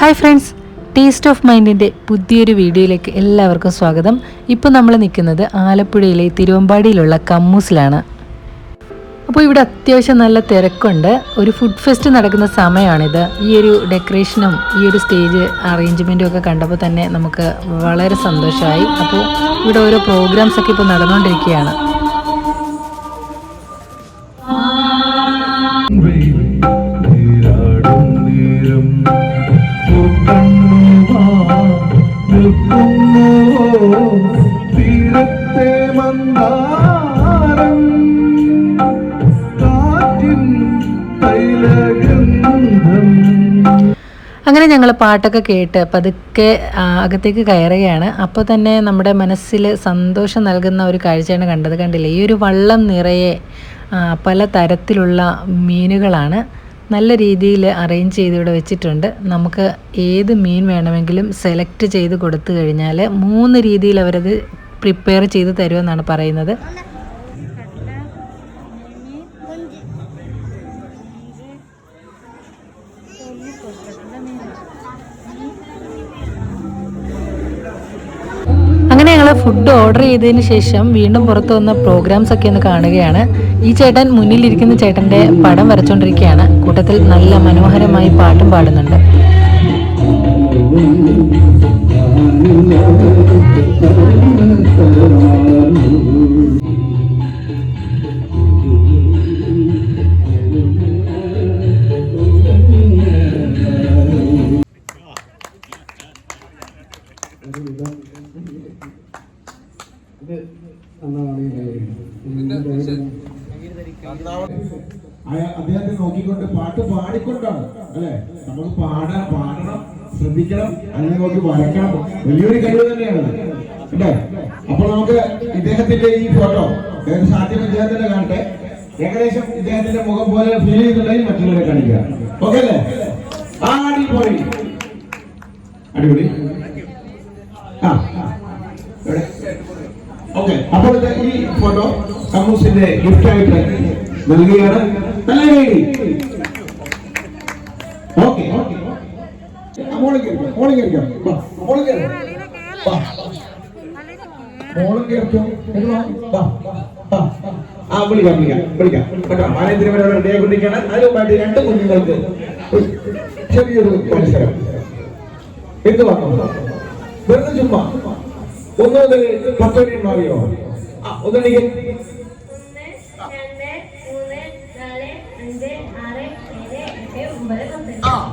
Hi friends, taste of മൈൻഡിൻ്റെ പുതിയൊരു വീഡിയോയിലേക്ക് എല്ലാവർക്കും സ്വാഗതം. ഇപ്പോൾ നമ്മൾ നിൽക്കുന്നത് ആലപ്പുഴയിലെ തിരുവമ്പാടിയിലുള്ള കമ്മൂസിലാണ്. അപ്പോൾ ഇവിടെ അത്യാവശ്യം നല്ല തിരക്കുണ്ട്. ഒരു ഫുഡ് ഫെസ്റ്റ് നടക്കുന്ന സമയമാണിത്. ഈ ഒരു ഡെക്കറേഷനും ഈ ഒരു സ്റ്റേജ് അറേഞ്ച്മെൻറ്റും ഒക്കെ കണ്ടപ്പോൾ തന്നെ നമുക്ക് വളരെ സന്തോഷമായി. അപ്പോൾ ഇവിടെ ഓരോ പ്രോഗ്രാംസ് ഒക്കെ ഇപ്പോൾ നടന്നുകൊണ്ടിരിക്കുകയാണ്. അങ്ങനെ ഞങ്ങൾ പാട്ടൊക്കെ കേട്ട് പതുക്കെ അകത്തേക്ക് കയറുകയാണ്. അപ്പോൾ തന്നെ നമ്മുടെ മനസ്സിൽ സന്തോഷം നൽകുന്ന ഒരു കാഴ്ചയാണ് കണ്ടില്ലേ, ഈ ഒരു വള്ളം നിറയെ പല തരത്തിലുള്ള മീനുകളാണ് നല്ല രീതിയിൽ അറേഞ്ച് ചെയ്ത് ഇവിടെ വെച്ചിട്ടുണ്ട്. നമുക്ക് ഏത് മീൻ വേണമെങ്കിലും സെലക്ട് ചെയ്ത് കൊടുത്തു കഴിഞ്ഞാൽ 3 രീതിയിൽ അവരത് പ്രിപ്പയർ ചെയ്ത് തരുമെന്നാണ് പറയുന്നത്. അങ്ങനെ ഞങ്ങൾ ഫുഡ് ഓർഡർ ചെയ്തതിന് ശേഷം വീണ്ടും പുറത്തു വന്ന പ്രോഗ്രാംസ് ഒക്കെ ഒന്ന് കാണുകയാണ്. ഈ ചേട്ടൻ മുന്നിലിരിക്കുന്ന ചേട്ടൻ്റെ പടം വരച്ചുകൊണ്ടിരിക്കുകയാണ്. കൂട്ടത്തിൽ നല്ല മനോഹരമായി പാട്ടും പാടുന്നുണ്ട്. അദ്ദേഹത്തെ നോക്കിക്കൊണ്ട് പാട്ട് പാടിക്കൊണ്ടാണ് അല്ലെ നമ്മൾ പാടണം, ശ്രദ്ധിക്കണം, അതിനെ നോക്കി വരക്കണം. വലിയൊരു കഴിവ് തന്നെയാണ് അല്ലേ. അപ്പോൾ നമുക്ക് ഇദ്ദേഹത്തിന്റെ ഈ ഫോട്ടോ സാധ്യം ഇദ്ദേഹത്തിന്റെ കാണട്ടെ. ഏകദേശം ഇദ്ദേഹത്തിന്റെ മുഖം പോലെ ഫീൽ ചെയ്യുന്നുണ്ടെങ്കിൽ മറ്റുള്ളവരെ കാണിക്കുക. ഓക്കെ അല്ലേ? അടിപൊളി അടിപൊളി. ഓക്കെ, അപ്പോൾ ഈ ഫോട്ടോ കമ്മൂസിന്റെ ഗിഫ്റ്റ് ആയിട്ട് നൽകുകയാണ്. നല്ല വേണ്ടി ഓക്കെ വിളിക്കാം കേട്ടോ. ആനന്ദരവരോട് റെഡിയായിക്കൊണ്ടിരിക്കുകയാണ്. അതിന് മുമ്പായിട്ട് 2 കുഞ്ഞുങ്ങൾക്ക് ചെറിയൊരു മത്സരം. എന്ത് പറഞ്ഞു വെറുതെ ചുമ്മാ 1 മുതൽ 10 വരെ മാറിയോ? ഒന്നെനിക്ക്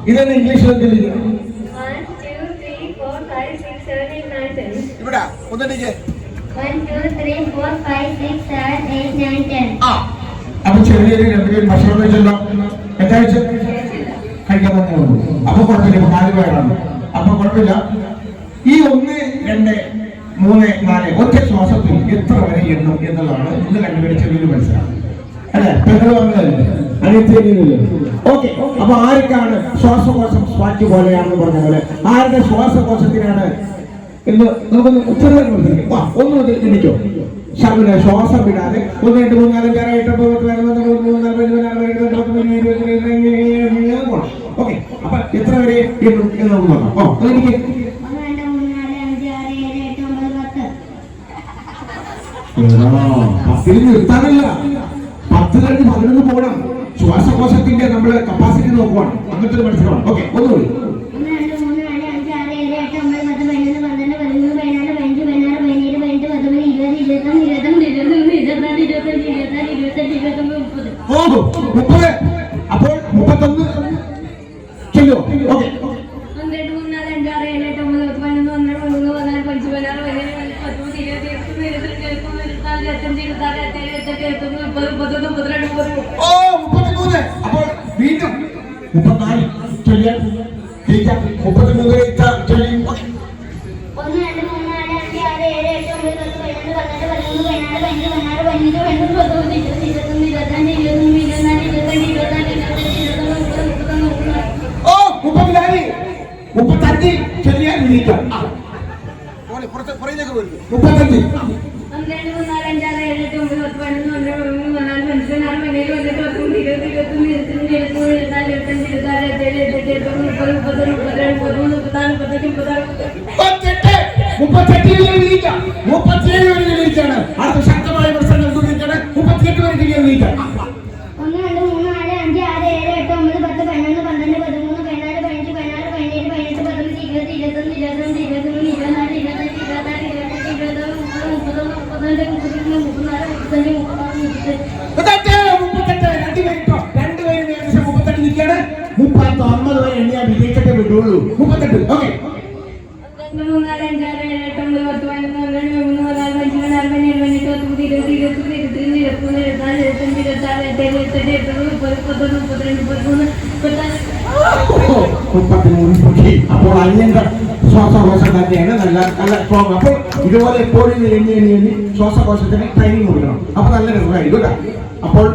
ഇതെന്നെ ഇംഗ്ലീഷിൽ ഇവിടെ ഒന്നെനിക്ക്. അപ്പൊ ചെറിയൊരു 2 പേര് ഭക്ഷണം വെച്ചല്ലോ. എന്താ വെച്ചാൽ കഴിക്കാൻ തന്നെ ഉള്ളൂ. അപ്പൊ കുഴപ്പമില്ല, 4 പേരാണ്. അപ്പൊ കുഴപ്പമില്ല. ഈ 1, 2, 3, 4 ഒറ്റ ശ്വാസത്തിൽ എത്ര വരെ എണ്ണും എന്നുള്ളതാണ് ഇന്ന് 2 പേര് ചെറിയൊരു മനസ്സിലാണ് അല്ലെ. പെങ്ങൾ വന്നതല്ലേ അനിയത്തിയല്ലേ. ഓക്കെ, അപ്പൊ ആർക്കാണ് ശ്വാസകോശം സ്വാറ്റ് പോലെയാണെന്ന് പറഞ്ഞ പോലെ ആരുടെ ശ്വാസകോശത്തിനാണ് എന്ന് നമുക്കൊന്ന് ഉത്തരവാദി മനസ്സിലാക്കി. 1 മുതൽ എണ്ണിക്കോ. ശബ്ദ ശ്വാസം വിടാതെ 1, 2, 3, 4, 5, 6, 7, 8, 9, 10. ഓക്കെ, അപ്പൊ എത്ര വരെ എണ്ണും എന്ന് നമുക്ക് നോക്കാം. എനിക്ക് പത്തിൽ നിർത്താനല്ല, 10 കഴിഞ്ഞ് 11 പോകണം. ശ്വാസകോശത്തിന്റെ നമ്മുടെ കപ്പാസിറ്റി നോക്കുവാണ്. അങ്ങനത്തെ ഒരു മനസ്സിലാണ്. ഓക്കെ, ഒന്നുകൂടി. ഓഹോ, 30. അപ്പോൾ 31 ചെല്ലോ. ഓക്കെ, അപ്പോൾ വീണ്ടും 34 ചൊല്ലിയാൽ 33 ചൊല്ലിയും. ഓ 35 ചൊല്ലിയാൽ വിളിക്കാം. 35 34 രണ്ടുപേരും ഏകദേശം 38 നിൽക്കാണ്. 39 വരെ എണ്ണിയാൽ വിജയിച്ചിട്ടേ വിടുള്ളൂ. 38. ഓക്കെ. അപ്പോൾ അന്യന്റെ ശ്വാസകോശം തന്നെയാണ് നല്ല നല്ല സ്ട്രോങ്. അപ്പോൾ ഇതുപോലെ എപ്പോഴും എണ്ണി എണ്ണി എണ്ണി ശ്വാസകോശത്തിന് ട്രെയിനിങ് കൊടുക്കണം. അപ്പൊ നല്ല രസമായിരിക്കും കേട്ടോ. അപ്പോൾ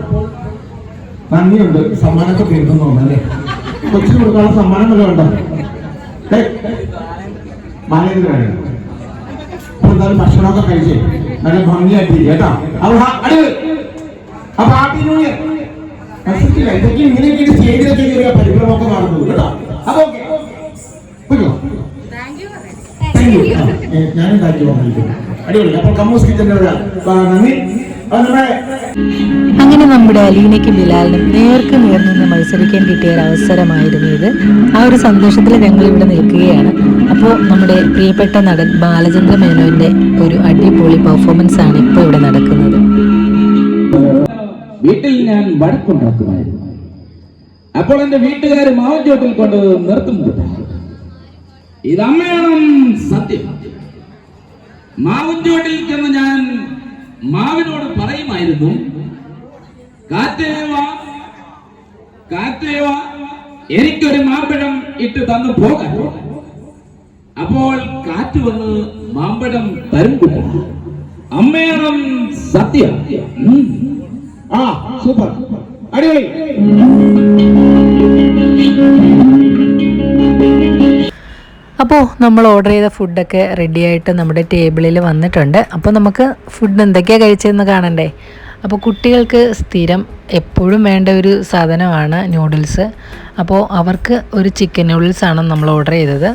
നന്ദിയുണ്ട്. സമ്മാനമൊക്കെ തീർന്നു അല്ലേ? കൊച്ചിന് കൊടുക്കാനുള്ള സമ്മാനം വല്ല ഉണ്ടോ? മാനേജ് വേണം. അപ്പൊ എന്തായാലും ഭക്ഷണമൊക്കെ കഴിച്ചേ നല്ല ഭംഗിയായിട്ടിരിക്കും കേട്ടോ. അപ്പൊ അപ്പൊ ഹാപ്പി ന്യൂ ഇയർ. ഇതൊക്കെ ഇങ്ങനെയൊക്കെ സ്റ്റേജിലൊക്കെ കയറിയ പരിഭ്രമമൊക്കെ നടന്നത് കേട്ടോ. അപ്പൊ ഓക്കെ ഞാനും താങ്ക് അടിപൊളി. അപ്പോൾ കമ്മൂസ് കിച്ചന്റെ നന്ദി. അങ്ങനെ നമ്മുടെ അലീനയ്ക്കും ബിലാലിനും നേർക്ക് നേർ നിന്ന് മത്സരിക്കാൻ കിട്ടിയ ഒരു അവസരമായിരുന്നു ഇത്. ആ ഒരു സന്തോഷത്തിൽ ഞങ്ങൾ ഇവിടെ നിൽക്കുകയാണ്. അപ്പോൾ നമ്മുടെ പ്രിയപ്പെട്ട നടൻ ബാലചന്ദ്ര മേനോന്റെ ഒരു അടിപൊളി പെർഫോമൻസ് ആണ് ഇപ്പോൾ ഇവിടെ നടക്കുന്നത്. വീട്ടിൽ ഞാൻ വഴക്കുണ്ടാക്കുമായിരുന്നു. അപ്പോൾ എന്റെ വീട്ടുകാർ മാവഞ്ചോട്ടിൽ കൊണ്ട് നിർത്തുമ്പോൾ ഇതമ്മയാണ് സത്യം. മാവഞ്ചോട്ടിൽ ചെന്ന് ഞാൻ മാവിനോട് പറയുമായിരുന്നു, കാറ്റേവാ കാറ്റേവാ എനിക്കൊരു മാമ്പഴം ഇട്ട് തന്നു പോകാൻ. അപ്പോൾ കാറ്റ് വന്ന് മാമ്പഴം തരും കൂട്ട. അമ്മയാണ് സത്യം. സൂപ്പർ അടിപൊളി. അപ്പോൾ നമ്മൾ ഓർഡർ ചെയ്ത ഫുഡൊക്കെ റെഡിയായിട്ട് നമ്മുടെ ടേബിളിൽ വന്നിട്ടുണ്ട്. അപ്പോൾ നമുക്ക് ഫുഡ് എന്തൊക്കെയാണ് കഴിച്ചതെന്ന് കാണണ്ടേ. അപ്പോൾ കുട്ടികൾക്ക് സ്ഥിരം എപ്പോഴും വേണ്ട ഒരു സാധനമാണ് നൂഡിൽസ്. അപ്പോൾ അവർക്ക് ഒരു ചിക്കൻ നൂഡിൽസാണ് നമ്മൾ ഓർഡർ ചെയ്തത്.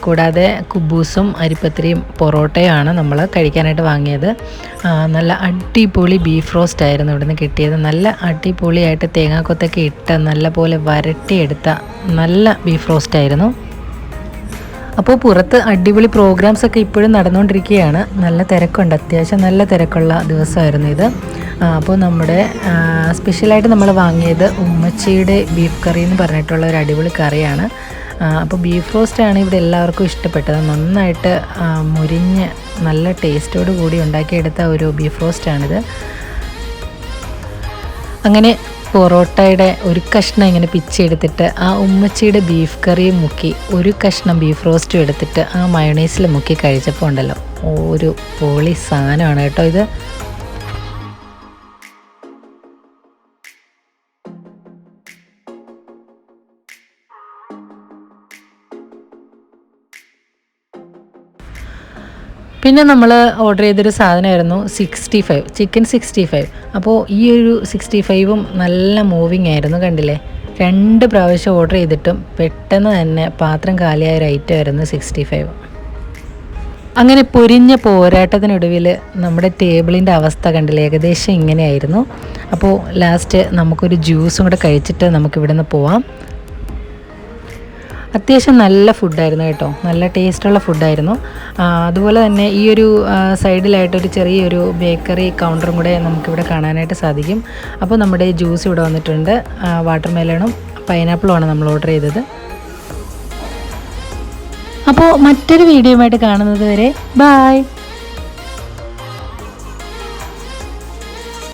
കൂടാതെ കുബൂസും അരിപ്പത്തിരിയും പൊറോട്ടയുമാണ് നമ്മൾ കഴിക്കാനായിട്ട് വാങ്ങിയത്. നല്ല അടിപൊളി ബീഫ് റോസ്റ്റ് ആയിരുന്നു ഇവിടുന്ന് കിട്ടിയത്. നല്ല അടിപൊളിയായിട്ട് തേങ്ങാക്കൊത്തൊക്കെ ഇട്ട് നല്ല പോലെ വരട്ടിയെടുത്ത നല്ല ബീഫ് റോസ്റ്റ് ആയിരുന്നു. അപ്പോൾ പുറത്ത് അടിപൊളി പ്രോഗ്രാംസ് ഒക്കെ ഇപ്പോഴും നടന്നുകൊണ്ടിരിക്കുകയാണ്. നല്ല തിരക്കുണ്ട്, അത്യാവശ്യം നല്ല തിരക്കുള്ള ദിവസമായിരുന്നു ഇത്. അപ്പോൾ നമ്മുടെ സ്പെഷ്യലായിട്ട് നമ്മൾ വാങ്ങിയത് ഉമ്മച്ചിയുടെ ബീഫ് കറി എന്ന് പറഞ്ഞിട്ടുള്ള ഒരു അടിപൊളി കറിയാണ്. അപ്പോൾ ബീഫ് റോസ്റ്റാണ് ഇവിടെ എല്ലാവർക്കും ഇഷ്ടപ്പെട്ടത്. നന്നായിട്ട് മുരിഞ്ഞ് നല്ല ടേസ്റ്റോട് കൂടി ഉണ്ടാക്കിയെടുത്ത ഒരു ബീഫ് റോസ്റ്റാണിത്. അങ്ങനെ പൊറോട്ടയുടെ ഒരു കഷ്ണം ഇങ്ങനെ പിച്ചെടുത്തിട്ട് ആ ഉമ്മച്ചിയുടെ ബീഫ് കറിയും മുക്കി ഒരു കഷ്ണം ബീഫ് റോസ്റ്റും എടുത്തിട്ട് ആ മയോണൈസിൽ മുക്കി കഴിച്ചപ്പോൾ ഉണ്ടല്ലോ ഒരു പൊളി സാധനമാണ് കേട്ടോ ഇത്. പിന്നെ നമ്മൾ ഓർഡർ ചെയ്തൊരു സാധനമായിരുന്നു 65 ചിക്കൻ 65. അപ്പോൾ ഈ ഒരു 65ഉം നല്ല മൂവിങ് ആയിരുന്നു, കണ്ടില്ലേ. 2 പ്രാവശ്യം ഓർഡർ ചെയ്തിട്ടും പെട്ടെന്ന് തന്നെ പാത്രം കാലിയായ ഒരു ഐറ്റം ആയിരുന്നു 65. അങ്ങനെ പൊരിഞ്ഞ പോരാട്ടത്തിനൊടുവിൽ നമ്മുടെ ടേബിളിൻ്റെ അവസ്ഥ കണ്ടില്ലേ, ഏകദേശം ഇങ്ങനെയായിരുന്നു. അപ്പോൾ ലാസ്റ്റ് നമുക്കൊരു ജ്യൂസും കൂടെ കഴിച്ചിട്ട് നമുക്കിവിടെ നിന്ന് പോവാം. അത്യാവശ്യം നല്ല ഫുഡായിരുന്നു കേട്ടോ, നല്ല ടേസ്റ്റുള്ള ഫുഡായിരുന്നു. അതുപോലെ തന്നെ ഈ ഒരു സൈഡിലായിട്ടൊരു ചെറിയൊരു ബേക്കറി കൗണ്ടറും കൂടെ നമുക്കിവിടെ കാണാനായിട്ട് സാധിക്കും. അപ്പോൾ നമ്മുടെ ജ്യൂസ് ഇവിടെ വന്നിട്ടുണ്ട്. വാട്ടർ മെലണും പൈനാപ്പിളുമാണ് നമ്മൾ ഓർഡർ ചെയ്തത്. അപ്പോൾ മറ്റൊരു വീഡിയോയുമായിട്ട് കാണുന്നത് വരെ ബായ്.